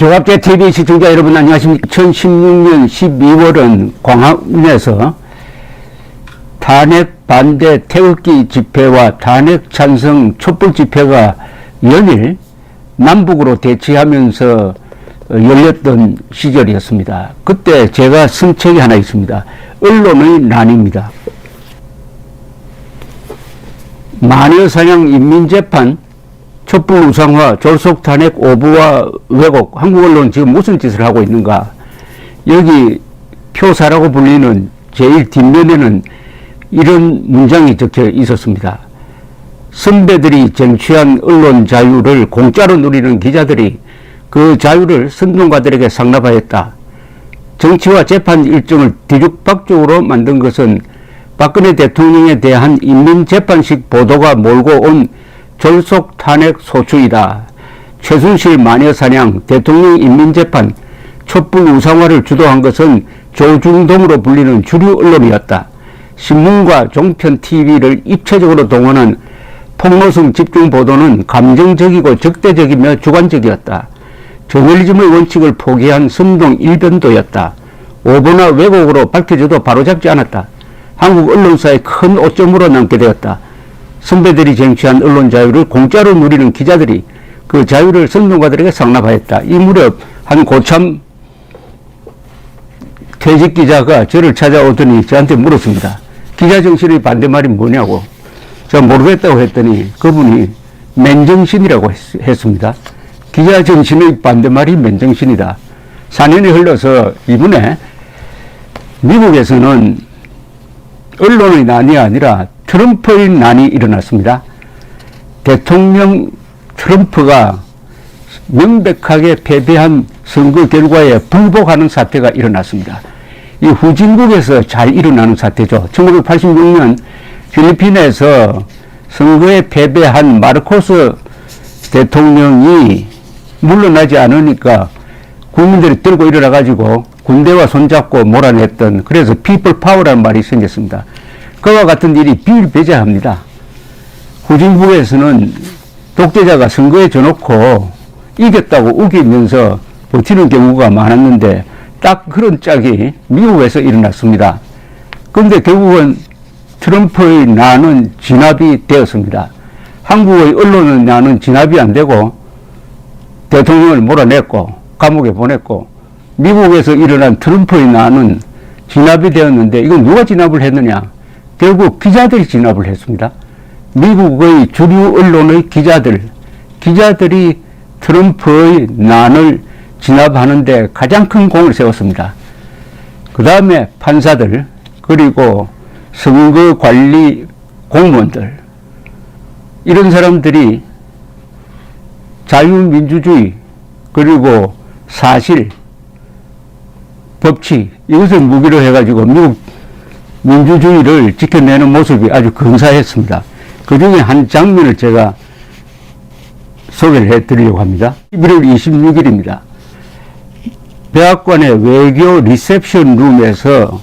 조갑제 TV 시청자 여러분 안녕하십니까. 2016년 12월은 광화문에서 탄핵 반대 태극기 집회와 탄핵 찬성 촛불 집회가 연일 남북으로 대치하면서 열렸던 시절이었습니다. 그때 제가 쓴 책이 하나 있습니다. 언론의 난입니다. 마녀사냥 인민재판 촛불 우상화, 졸속 탄핵, 오보와 왜곡, 한국 언론은 지금 무슨 짓을 하고 있는가? 여기 표사라고 불리는 제일 뒷면에는 이런 문장이 적혀 있었습니다. 선배들이 쟁취한 언론 자유를 공짜로 누리는 기자들이 그 자유를 선동가들에게 상납하였다. 정치와 재판 일정을 뒤죽박죽으로 만든 것은 박근혜 대통령에 대한 인민재판식 보도가 몰고 온 졸속 탄핵 소추이다. 최순실 마녀사냥, 대통령 인민재판, 촛불 우상화를 주도한 것은 조중동으로 불리는 주류 언론이었다. 신문과 종편 TV를 입체적으로 동원한 폭로성 집중 보도는 감정적이고 적대적이며 주관적이었다. 저널리즘의 원칙을 포기한 선동 일변도였다. 오보나 왜곡으로 밝혀져도 바로잡지 않았다. 한국 언론사의 큰 오점으로 남게 되었다. 선배들이 쟁취한 언론 자유를 공짜로 누리는 기자들이 그 자유를 선동가들에게 상납하였다. 이 무렵 한 고참 퇴직 기자가 저를 찾아오더니 저한테 물었습니다. 기자 정신의 반대말이 뭐냐고. 제가 모르겠다고 했더니 그분이 맨정신이라고 했습니다. 기자 정신의 반대말이 맨정신이다. 4년이 흘러서 이번에 미국에서는 언론의 난이 아니라 트럼프의 난이 일어났습니다. 대통령 트럼프가 명백하게 패배한 선거 결과에 불복하는 사태가 일어났습니다. 이 후진국에서 잘 일어나는 사태죠. 1986년 필리핀에서 선거에 패배한 마르코스 대통령이 물러나지 않으니까 국민들이 들고 일어나가지고 군대와 손잡고 몰아냈던, 그래서 피플 파워라는 말이 생겼습니다. 그와 같은 일이 비일비재합니다. 후진국에서는 독재자가 선거에 져놓고 이겼다고 우기면서 버티는 경우가 많았는데 딱 그런 짝이 미국에서 일어났습니다. 그런데 결국은 트럼프의 난은 진압이 되었습니다. 한국의 언론의 난은 진압이 안 되고 대통령을 몰아냈고 감옥에 보냈고, 미국에서 일어난 트럼프의 난은 진압이 되었는데 이건 누가 진압을 했느냐? 결국 기자들이 진압을 했습니다. 미국의 주류 언론의 기자들이 트럼프의 난을 진압하는데 가장 큰 공을 세웠습니다. 그 다음에 판사들, 그리고 선거관리 공무원들, 이런 사람들이 자유민주주의, 그리고 사실, 법치, 이것을 무기로 해가지고 미국 민주주의를 지켜내는 모습이 아주 근사했습니다. 그 중에 한 장면을 제가 소개를 해드리려고 합니다. 11월 26일입니다. 백악관의 외교 리셉션 룸에서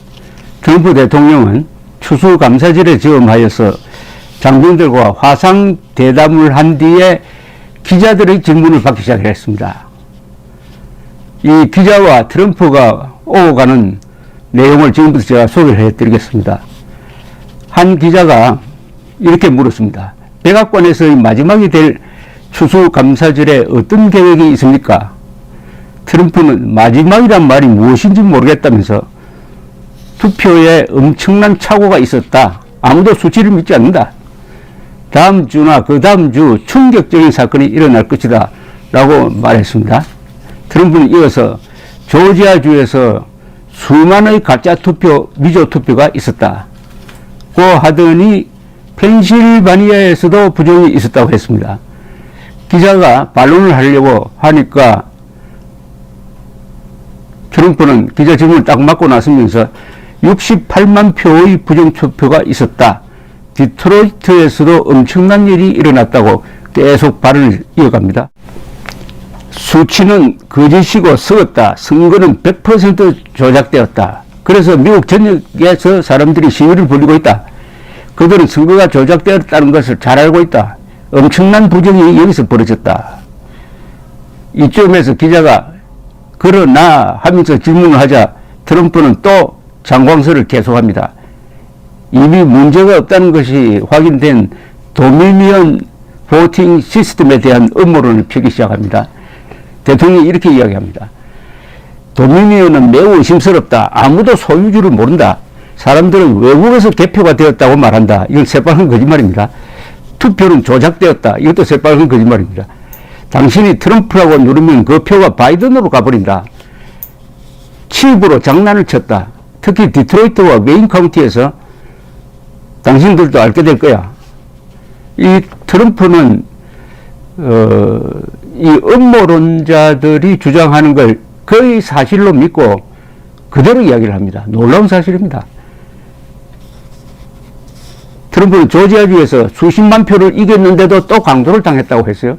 트럼프 대통령은 추수감사절에 저음하여서 장병들과 화상 대담을 한 뒤에 기자들의 질문을 받기 시작했습니다. 이 기자와 트럼프가 오고 가는 내용을 지금부터 제가 소개를 해드리겠습니다. 한 기자가 이렇게 물었습니다. 백악관에서의 마지막이 될 추수감사절에 어떤 계획이 있습니까? 트럼프는 마지막이란 말이 무엇인지 모르겠다면서 투표에 엄청난 착오가 있었다. 아무도 수치를 믿지 않는다. 다음 주나 그 다음 주 충격적인 사건이 일어날 것이다 라고 말했습니다. 트럼프는 이어서 조지아주에서 수많은 가짜 투표, 미조 투표가 있었다 고 하더니 펜실바니아에서도 부정이 있었다고 했습니다. 기자가 반론을 하려고 하니까 트럼프는 기자 질문을 딱 맞고 나서면서 68만 표의 부정투표가 있었다. 디트로이트에서도 엄청난 일이 일어났다고 계속 발언을 이어갑니다. 수치는 거짓이고 썩었다. 선거는 100% 조작되었다. 그래서 미국 전역에서 사람들이 시위를 벌이고 있다. 그들은 선거가 조작되었다는 것을 잘 알고 있다. 엄청난 부정이 여기서 벌어졌다. 이쯤에서 기자가 그러나 하면서 질문을 하자 트럼프는 또 장광설을 계속합니다. 이미 문제가 없다는 것이 확인된 도미니언 보팅 시스템에 대한 음모론을 펴기 시작합니다. 대통령이 이렇게 이야기합니다. 도미니언은 매우 의심스럽다. 아무도 소유주를 모른다. 사람들은 외국에서 개표가 되었다고 말한다. 이건 새빨간 거짓말입니다. 투표는 조작되었다. 이것도 새빨간 거짓말입니다. 당신이 트럼프라고 누르면 그 표가 바이든으로 가버린다. 칩으로 장난을 쳤다. 특히 디트로이트와 메인 카운티에서 당신들도 알게 될 거야. 이 트럼프는 이 음모론자들이 주장하는 걸 거의 사실로 믿고 그대로 이야기를 합니다. 놀라운 사실입니다. 트럼프는 조지아주에서 수십만 표를 이겼는데도 또 강도를 당했다고 했어요.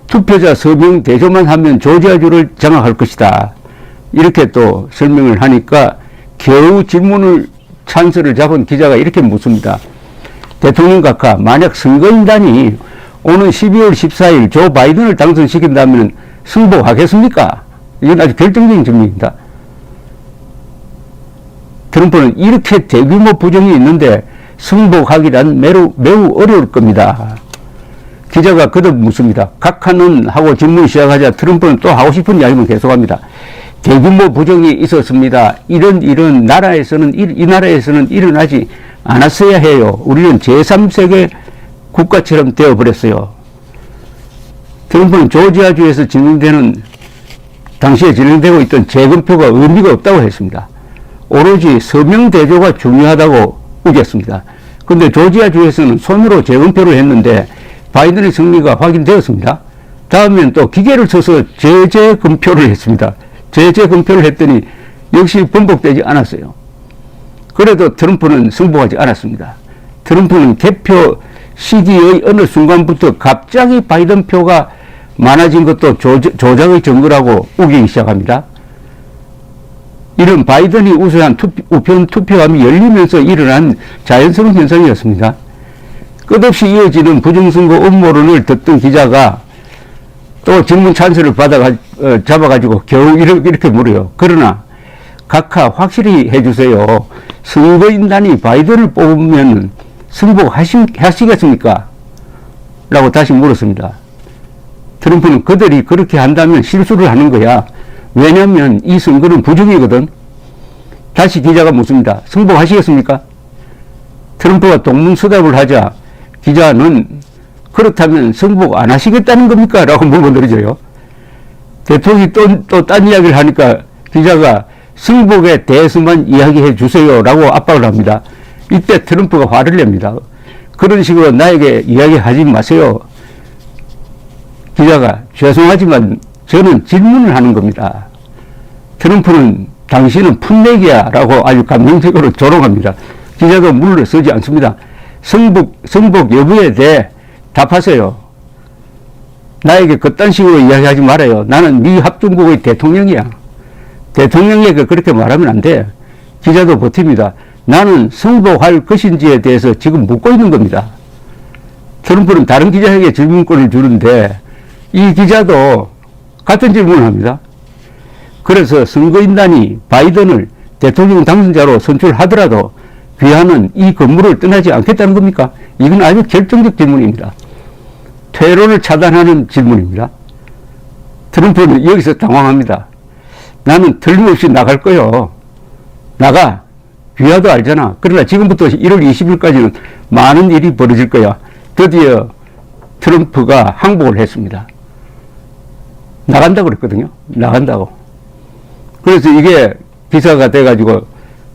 투표자 서명 대조만 하면 조지아주를 장악할 것이다. 이렇게 또 설명을 하니까 겨우 질문을 찬스를 잡은 기자가 이렇게 묻습니다. 대통령 각하, 만약 선거인단이 오는 12월 14일 조 바이든을 당선시킨다면 승복하겠습니까? 이건 아주 결정적인 질문입니다. 트럼프는 이렇게 대규모 부정이 있는데 승복하기란 매우 어려울 겁니다. 기자가 거듭 묻습니다. 각하는 하고 질문 시작하자 트럼프는 또 하고 싶은 이야기만 계속합니다. 대규모 부정이 있었습니다. 이런 일은 이 나라에서는 일어나지 않았어야 해요. 우리는 제3세계 국가처럼 되어버렸어요. 트럼프는 조지아주에서 당시에 진행되고 있던 재검표가 의미가 없다고 했습니다. 오로지 서명 대조가 중요하다고 우겼습니다. 그런데 조지아주에서는 손으로 재검표를 했는데 바이든의 승리가 확인되었습니다. 다음엔 또 기계를 써서 재검표를 했습니다. 재검표를 했더니 역시 번복되지 않았어요. 그래도 트럼프는 승복하지 않았습니다. 트럼프는 개표 시기의 어느 순간부터 갑자기 바이든 표가 많아진 것도 조작의 증거라고 우기기 시작합니다. 이런 바이든이 우세한 우편 투표함이 열리면서 일어난 자연스러운 현상이었습니다. 끝없이 이어지는 부정선거 음모론을 듣던 기자가 또 질문 찬스를 잡아가지고 겨우 이렇게 물어요. 그러나 각하 확실히 해주세요. 선거인단이 바이든을 뽑으면 승복하시겠습니까? 라고 다시 물었습니다. 트럼프는 그들이 그렇게 한다면 실수를 하는 거야. 왜냐하면 이 선거는 부정이거든. 다시 기자가 묻습니다. 승복하시겠습니까? 트럼프가 동문서답을 하자 기자는 그렇다면 승복 안 하시겠다는 겁니까? 라고 물어보더라고요. 대통령이 또 딴 이야기를 하니까 기자가 승복에 대해서만 이야기해 주세요 라고 압박을 합니다. 이때 트럼프가 화를 냅니다. 그런 식으로 나에게 이야기하지 마세요. 기자가 죄송하지만 저는 질문을 하는 겁니다. 트럼프는 당신은 풋내기야 라고 아주 감동적으로 조롱합니다. 기자가 물러서지 않습니다. 승복 여부에 대해 답하세요. 나에게 그딴 식으로 이야기하지 말아요. 나는 미 합중국의 대통령이야. 대통령에게 그렇게 말하면 안 돼. 기자도 버팁니다. 나는 승복할 것인지에 대해서 지금 묻고 있는 겁니다. 트럼프는 다른 기자에게 질문권을 주는데 이 기자도 같은 질문을 합니다. 그래서 선거인단이 바이든을 대통령 당선자로 선출하더라도 귀하는 이 건물을 떠나지 않겠다는 겁니까? 이건 아주 결정적 질문입니다. 퇴로를 차단하는 질문입니다. 트럼프는 여기서 당황합니다. 나는 틀림없이 나갈 거요. 나가. 귀하도 알잖아. 그러나 지금부터 1월 20일까지는 많은 일이 벌어질 거야. 드디어 트럼프가 항복을 했습니다. 나간다고 그랬거든요. 나간다고. 그래서 이게 기사가 돼가지고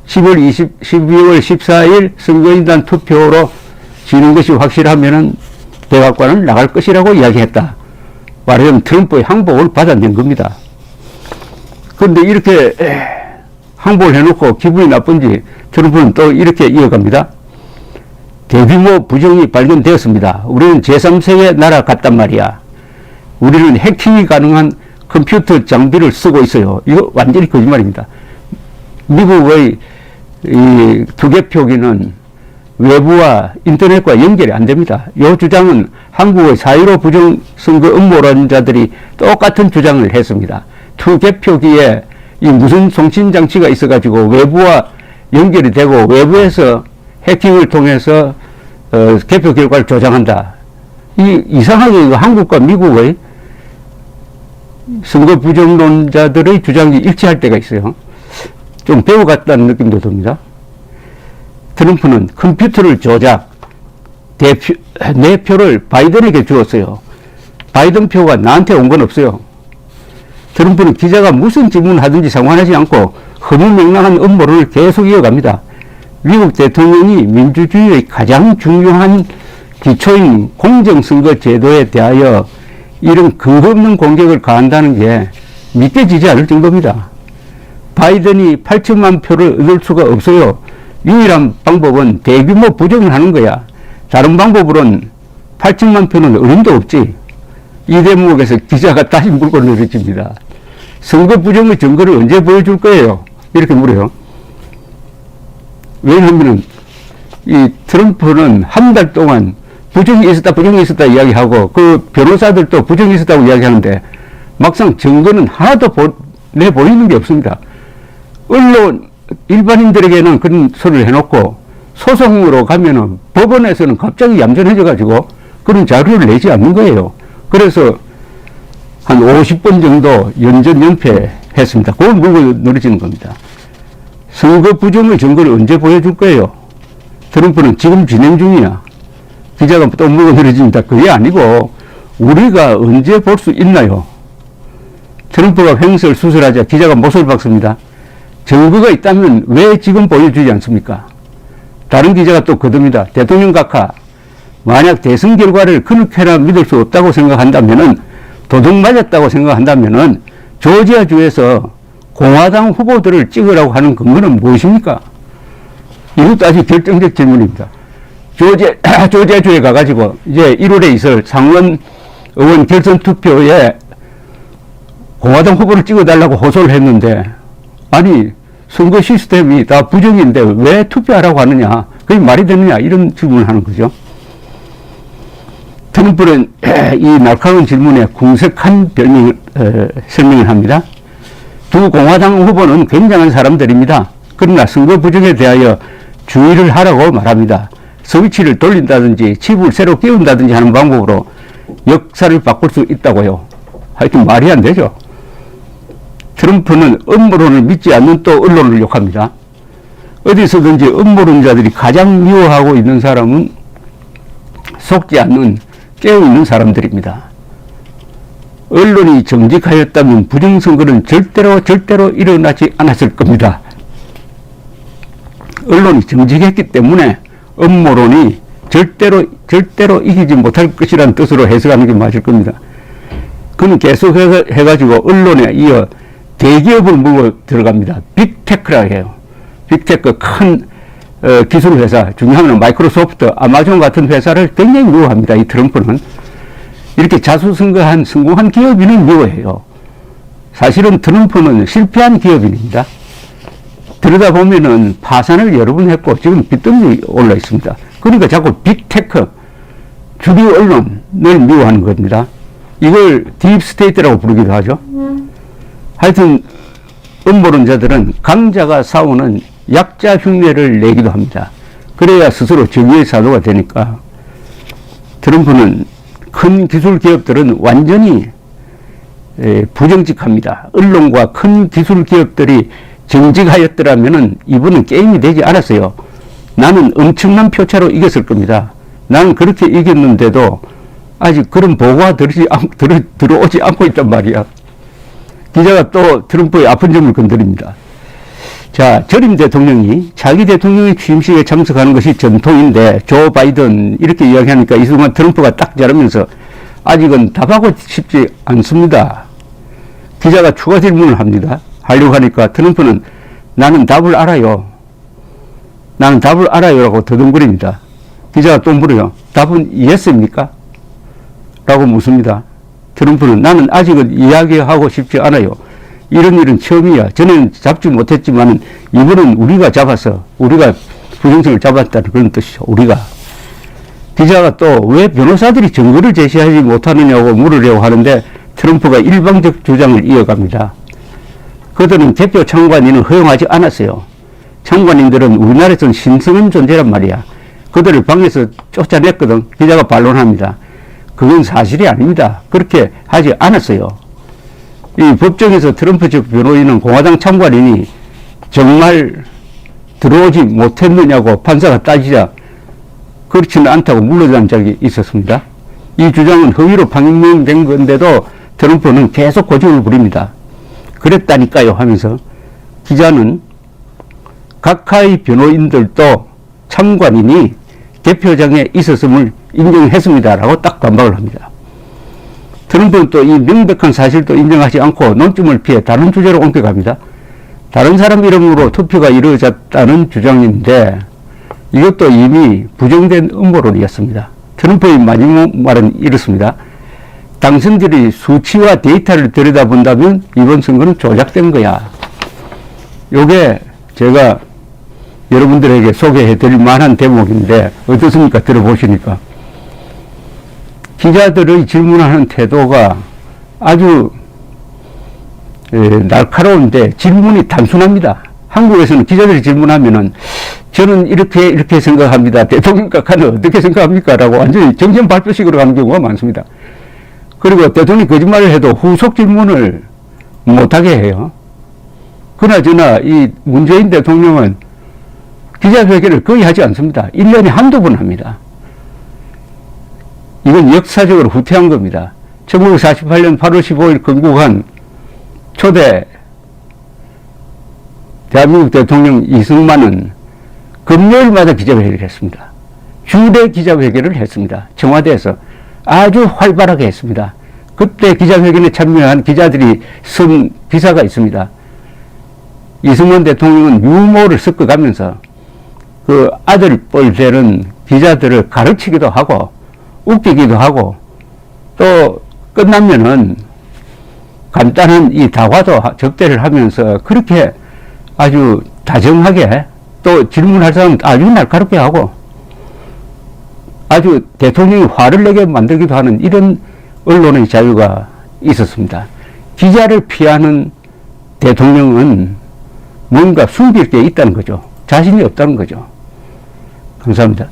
12월 14일 선거인단 투표로 지는 것이 확실하면은 백악관을 나갈 것이라고 이야기했다. 말하자면 트럼프의 항복을 받아낸 겁니다. 그런데 이렇게 항복을 해놓고 기분이 나쁜지 트럼프는 또 이렇게 이어갑니다. 대규모 부정이 발견되었습니다. 우리는 제3세계 나라 같단 말이야. 우리는 해킹이 가능한 컴퓨터 장비를 쓰고 있어요. 이거 완전히 거짓말입니다. 미국의 이 투개표기는 외부와 인터넷과 연결이 안 됩니다. 이 주장은 한국의 4.15 부정선거 음모론자들이 똑같은 주장을 했습니다. 투개표기에 이 무슨 송신장치가 있어가지고 외부와 연결이 되고 외부에서 해킹을 통해서 개표 결과를 조작한다. 이상하게 한국과 미국의 선거 부정론자들의 주장이 일치할 때가 있어요. 좀 배워갔다는 느낌도 듭니다. 트럼프는 컴퓨터를 조작, 내 표를 바이든에게 주었어요. 바이든 표가 나한테 온 건 없어요. 트럼프는 기자가 무슨 질문을 하든지 상관하지 않고 허무맹랑한 음모론을 계속 이어갑니다. 미국 대통령이 민주주의의 가장 중요한 기초인 공정선거 제도에 대하여 이런 근거 없는 공격을 가한다는 게 믿겨지지 않을 정도입니다. 바이든이 8천만 표를 얻을 수가 없어요. 유일한 방법은 대규모 부정을 하는 거야. 다른 방법으로는 8천만 표는 어림도 없지. 이 대목에서 기자가 다시 물고 늘어집니다. 선거 부정의 증거를 언제 보여줄 거예요? 이렇게 물어요. 왜냐하면 이 트럼프는 한 달 동안 부정이 있었다 이야기하고 그 변호사들도 부정이 있었다고 이야기하는데 막상 증거는 하나도 내보이는 게 없습니다. 언론 일반인들에게는 그런 소리를 해놓고 소송으로 가면은 법원에서는 갑자기 얌전해져가지고 그런 자료를 내지 않는 거예요. 그래서 한 50번 정도 연전연패했습니다. 그걸 물고 늘어지는 겁니다. 선거 부정의 증거를 언제 보여줄 거예요? 트럼프는 지금 진행 중이야. 기자가 또 물고 늘어집니다. 그게 아니고 우리가 언제 볼 수 있나요? 트럼프가 횡설수설하자 기자가 못을 박습니다. 증거가 있다면 왜 지금 보여주지 않습니까? 다른 기자가 또 거듭니다. 대통령 각하, 만약 대선 결과를 그렇게나 믿을 수 없다고 생각한다면은, 도둑 맞았다고 생각한다면은 조지아주에서 공화당 후보들을 찍으라고 하는 근거는 무엇입니까? 이것도 아주 결정적 질문입니다. 조지아주에 가가지고 이제 1월에 있을 상원 의원 결선 투표에 공화당 후보를 찍어달라고 호소를 했는데, 아니 선거 시스템이 다 부정인데 왜 투표하라고 하느냐, 그게 말이 되느냐, 이런 질문을 하는 거죠. 트럼프는 이 날카로운 질문에 궁색한 설명을 합니다. 두 공화당 후보는 굉장한 사람들입니다. 그러나 선거 부정에 대하여 주의를 하라고 말합니다. 스위치를 돌린다든지 칩을 새로 끼운다든지 하는 방법으로 역사를 바꿀 수 있다고요. 하여튼 말이 안 되죠. 트럼프는 음모론을 믿지 않는 또 언론을 욕합니다. 어디서든지 음모론자들이 가장 미워하고 있는 사람은 속지 않는 깨어있는 사람들입니다. 언론이 정직하였다면 부정선거는 절대로 일어나지 않았을 겁니다. 언론이 정직했기 때문에 음모론이 절대로 이기지 못할 것이라는 뜻으로 해석하는 게 맞을 겁니다. 그는 계속 해가지고 언론에 이어 대기업을 물고 들어갑니다. 빅테크라고 해요. 빅테크 큰 기술 회사, 중요한 마이크로소프트, 아마존 같은 회사를 굉장히 미워합니다. 이 트럼프는. 이렇게 자수성가한 성공한 기업인을 미워해요. 사실은 트럼프는 실패한 기업인입니다. 들여다보면은 파산을 여러 번 했고 지금 빚더미 올라 있습니다. 그러니까 자꾸 빅테크, 주류 언론을 미워하는 겁니다. 이걸 딥스테이트라고 부르기도 하죠. 하여튼 음모론자들은 강자가 싸우는 약자 흉내를 내기도 합니다. 그래야 스스로 정의의 사도가 되니까. 트럼프는 큰 기술 기업들은 완전히 부정직합니다. 언론과 큰 기술 기업들이 정직하였더라면은 이번은 게임이 되지 않았어요. 나는 엄청난 표차로 이겼을 겁니다. 나는 그렇게 이겼는데도 아직 그런 보고가 들어오지 않고 있단 말이야. 기자가 또 트럼프의 아픈 점을 건드립니다. 자, 전임 대통령이 자기 대통령의 취임식에 참석하는 것이 전통인데 조 바이든 이렇게 이야기하니까 이 순간 트럼프가 딱 자르면서 아직은 답하고 싶지 않습니다. 기자가 추가 질문을 합니다. 하려고 하니까 트럼프는 나는 답을 알아요. 나는 답을 알아요 라고 더듬거립니다. 기자가 또 물어요. 답은 yes입니까? 라고 묻습니다. 트럼프는 나는 아직은 이야기하고 싶지 않아요. 이런 일은 처음이야. 전에는 잡지 못했지만 이번은 우리가 잡아서, 우리가 부정성을 잡았다는 그런 뜻이죠. 우리가. 기자가 또 왜 변호사들이 증거를 제시하지 못하느냐고 물으려고 하는데 트럼프가 일방적 주장을 이어갑니다. 그들은 대표 참관인을 허용하지 않았어요. 참관인들은 우리나라에서는 신성한 존재란 말이야. 그들을 방에서 쫓아냈거든. 기자가 반론합니다. 그건 사실이 아닙니다. 그렇게 하지 않았어요. 이 법정에서 트럼프 측 변호인은 공화당 참관인이 정말 들어오지 못했느냐고 판사가 따지자 그렇지는 않다고 물러난 적이 있었습니다. 이 주장은 허위로 판명된 건데도 트럼프는 계속 고집을 부립니다. 그랬다니까요 하면서 기자는 각하의 변호인들도 참관인이 개표장에 있었음을 인정했습니다라고 딱 반박을 합니다. 트럼프는 또 이 명백한 사실도 인정하지 않고 논점을 피해 다른 주제로 옮겨갑니다. 다른 사람 이름으로 투표가 이루어졌다는 주장인데 이것도 이미 부정된 음모론이었습니다. 트럼프의 마지막 말은 이렇습니다. 당신들이 수치와 데이터를 들여다본다면 이번 선거는 조작된 거야. 요게 제가 여러분들에게 소개해 드릴 만한 대목인데 어떻습니까? 들어보시니까. 기자들의 질문하는 태도가 아주 날카로운데 질문이 단순합니다. 한국에서는 기자들이 질문하면은 저는 이렇게 생각합니다. 대통령 각하는 어떻게 생각합니까? 라고 완전히 정신 발표식으로 가는 경우가 많습니다. 그리고 대통령이 거짓말을 해도 후속 질문을 못하게 해요. 그나저나 이 문재인 대통령은 기자회견을 거의 하지 않습니다. 1년에 한두 번 합니다. 이건 역사적으로 후퇴한 겁니다. 1948년 8월 15일 건국한 초대 대한민국 대통령 이승만은 금요일마다 기자회견을 했습니다. 주례 기자회견을 했습니다. 청와대에서 아주 활발하게 했습니다. 그때 기자회견에 참여한 기자들이 쓴 기사가 있습니다. 이승만 대통령은 유머를 섞어가면서 그 아들 뻘 되는 기자들을 가르치기도 하고 웃기기도 하고 또 끝나면은 간단한 이 다과도 접대를 하면서 그렇게 아주 다정하게 또 질문할 사람은 아주 날카롭게 하고 아주 대통령이 화를 내게 만들기도 하는 이런 언론의 자유가 있었습니다. 기자를 피하는 대통령은 뭔가 숨길 게 있다는 거죠. 자신이 없다는 거죠. 감사합니다.